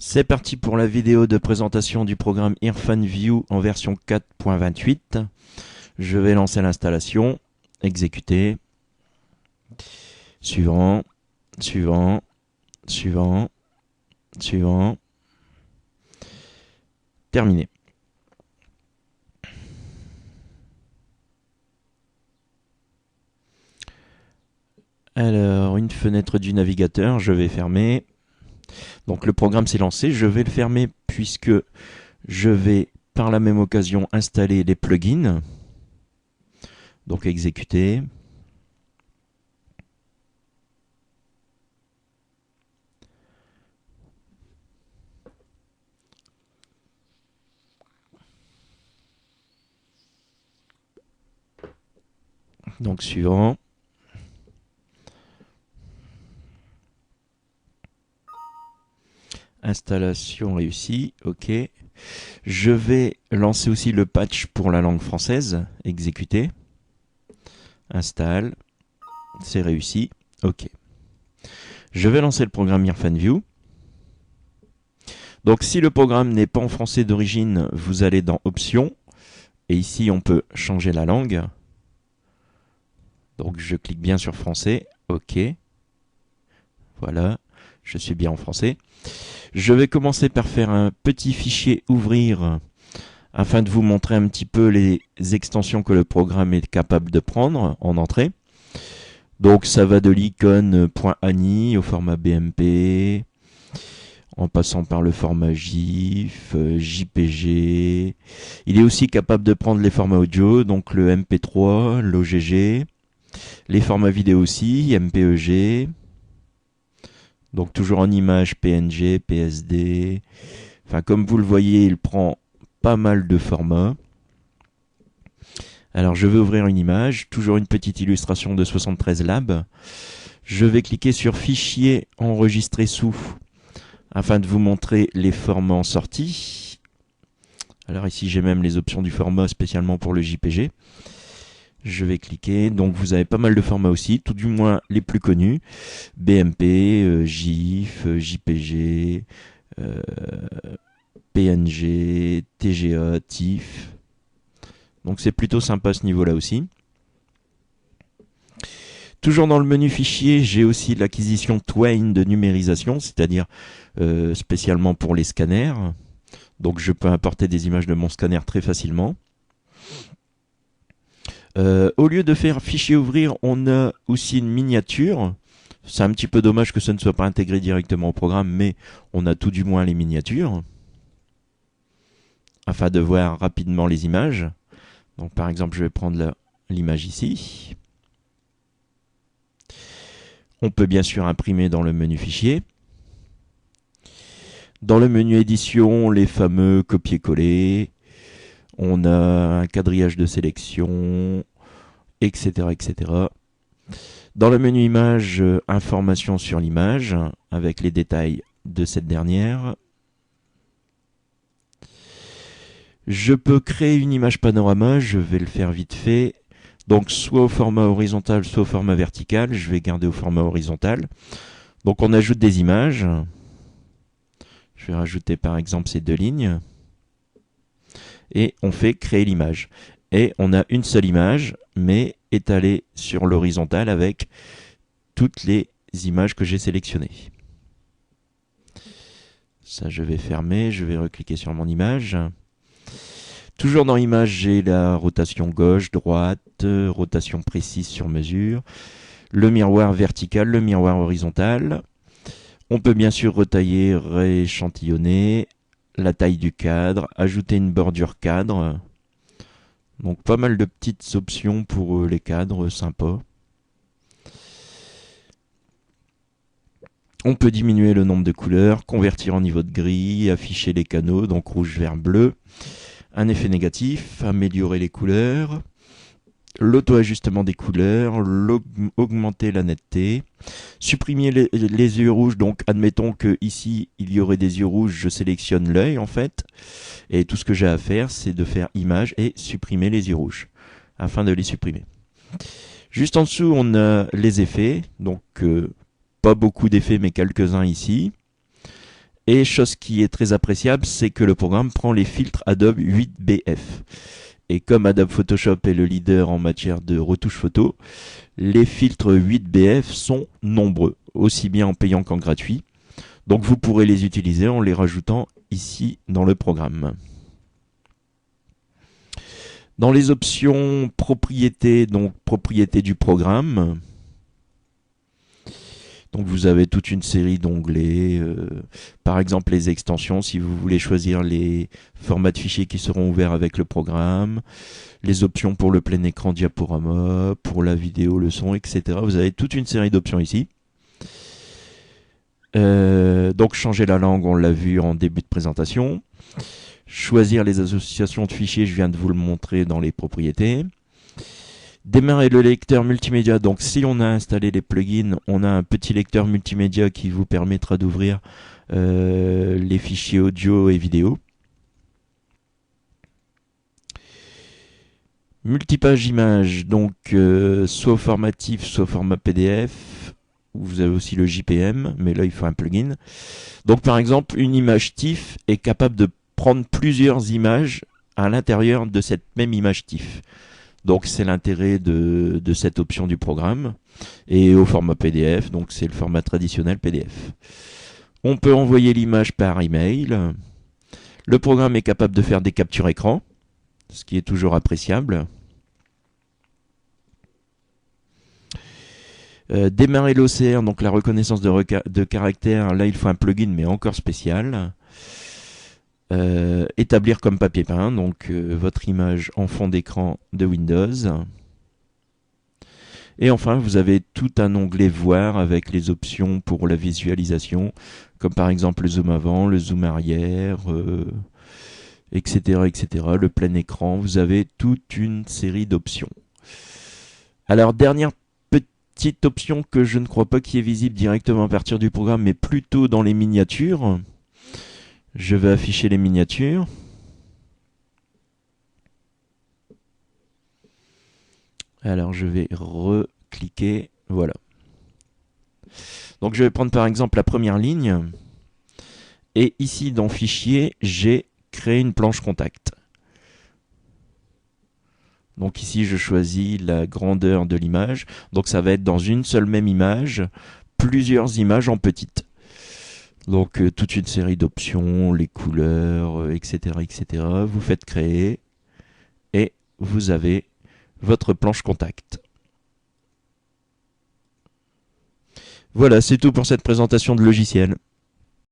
C'est parti pour la vidéo de présentation du programme Irfan View en version 4.28. Je vais lancer l'installation, exécuter, suivant, suivant, suivant, suivant, terminé. Alors, une fenêtre du navigateur, je vais fermer. Donc le programme s'est lancé, je vais le fermer puisque je vais par la même occasion installer les plugins. Donc exécuter. Donc suivant. Installation réussie, ok. Je vais lancer aussi le patch pour la langue française, exécuter. Installe, c'est réussi, ok. Je vais lancer le programme Irfan View. Donc si le programme n'est pas en français d'origine, vous allez dans Options. Et ici, on peut changer la langue. Donc je clique bien sur français, ok. Voilà, je suis bien en français. Je vais commencer par faire un petit fichier ouvrir afin de vous montrer un petit peu les extensions que le programme est capable de prendre en entrée. Donc ça va de l'icône .ani au format BMP, en passant par le format GIF, JPG. Il est aussi capable de prendre les formats audio, donc le MP3, l'OGG, les formats vidéo aussi, MPEG. Donc toujours en image PNG, PSD. Enfin, comme vous le voyez, il prend pas mal de formats. Alors je vais ouvrir une image, toujours une petite illustration de 73 Lab. Je vais cliquer sur Fichier enregistré sous afin de vous montrer les formats en sortie. Alors ici j'ai même les options du format spécialement pour le JPG. Je vais cliquer, donc vous avez pas mal de formats aussi, tout du moins les plus connus. BMP, GIF, JPG, PNG, TGA, TIFF. Donc c'est plutôt sympa à ce niveau-là aussi. Toujours dans le menu fichier, j'ai aussi l'acquisition Twain de numérisation, c'est-à-dire spécialement pour les scanners. Donc je peux importer des images de mon scanner très facilement. Au lieu de faire fichier ouvrir, on a aussi une miniature. C'est un petit peu dommage que ça ne soit pas intégré directement au programme, mais on a tout du moins les miniatures afin de voir rapidement les images. Donc par exemple, je vais prendre l'image ici. On peut bien sûr imprimer dans le menu fichier. Dans le menu édition, les fameux copier-coller. On a un quadrillage de sélection, etc., etc. Dans le menu image, information sur l'image, avec les détails de cette dernière. Je peux créer une image panorama, je vais le faire vite fait. Donc soit au format horizontal, soit au format vertical. Je vais garder au format horizontal. Donc on ajoute des images. Je vais rajouter par exemple ces deux lignes. Et on fait créer l'image. Et on a une seule image, mais étalée sur l'horizontale avec toutes les images que j'ai sélectionnées. Ça, je vais fermer, je vais recliquer sur mon image. Toujours dans l'image, j'ai la rotation gauche, droite, rotation précise sur mesure, le miroir vertical, le miroir horizontal. On peut bien sûr retailler, rééchantillonner, la taille du cadre, ajouter une bordure cadre. Donc pas mal de petites options pour les cadres, sympa. On peut diminuer le nombre de couleurs, convertir en niveau de gris, afficher les canaux, donc rouge, vert, bleu. Un effet négatif, améliorer les couleurs, l'auto-ajustement des couleurs, augmenter la netteté, supprimer les yeux rouges. Donc admettons que ici il y aurait des yeux rouges, je sélectionne l'œil en fait, et tout ce que j'ai à faire c'est de faire image et supprimer les yeux rouges afin de les supprimer. Juste en dessous on a les effets, donc pas beaucoup d'effets mais quelques-uns ici. Et chose qui est très appréciable, c'est que le programme prend les filtres Adobe 8BF. Et comme Adobe Photoshop est le leader en matière de retouche photo, les filtres 8BF sont nombreux, aussi bien en payant qu'en gratuit. Donc vous pourrez les utiliser en les rajoutant ici dans le programme. Dans les options propriétés, donc propriété du programme, donc vous avez toute une série d'onglets, par exemple les extensions, si vous voulez choisir les formats de fichiers qui seront ouverts avec le programme, les options pour le plein écran diaporama, pour la vidéo, le son, etc. Vous avez toute une série d'options ici. Donc changer la langue, on l'a vu en début de présentation. Choisir les associations de fichiers, je viens de vous le montrer dans les propriétés. Démarrer le lecteur multimédia, donc si on a installé les plugins, on a un petit lecteur multimédia qui vous permettra d'ouvrir les fichiers audio et vidéo. Multipage image, donc soit au format TIFF, soit au format PDF. Vous avez aussi le JPM, mais là il faut un plugin. Donc par exemple, une image TIFF est capable de prendre plusieurs images à l'intérieur de cette même image TIFF. Donc c'est l'intérêt de cette option du programme. Et au format PDF, donc c'est le format traditionnel PDF. On peut envoyer l'image par email. Le programme est capable de faire des captures écran, ce qui est toujours appréciable. Démarrer l'OCR, donc la reconnaissance de caractère, là il faut un plugin mais encore spécial. Établir comme papier peint, donc votre image en fond d'écran de Windows. Et enfin, vous avez tout un onglet voir avec les options pour la visualisation, comme par exemple le zoom avant, le zoom arrière, etc., etc. Le plein écran, vous avez toute une série d'options. Alors, dernière petite option que je ne crois pas qui est visible directement à partir du programme, mais plutôt dans les miniatures. Je vais afficher les miniatures. Alors je vais recliquer, voilà. Donc je vais prendre par exemple la première ligne. Et ici dans Fichier, j'ai créé une planche contact. Donc ici je choisis la grandeur de l'image. Donc ça va être dans une seule même image, plusieurs images en petites. Donc toute une série d'options, les couleurs, etc., etc. Vous faites créer et vous avez votre planche contact. Voilà, c'est tout pour cette présentation de logiciel.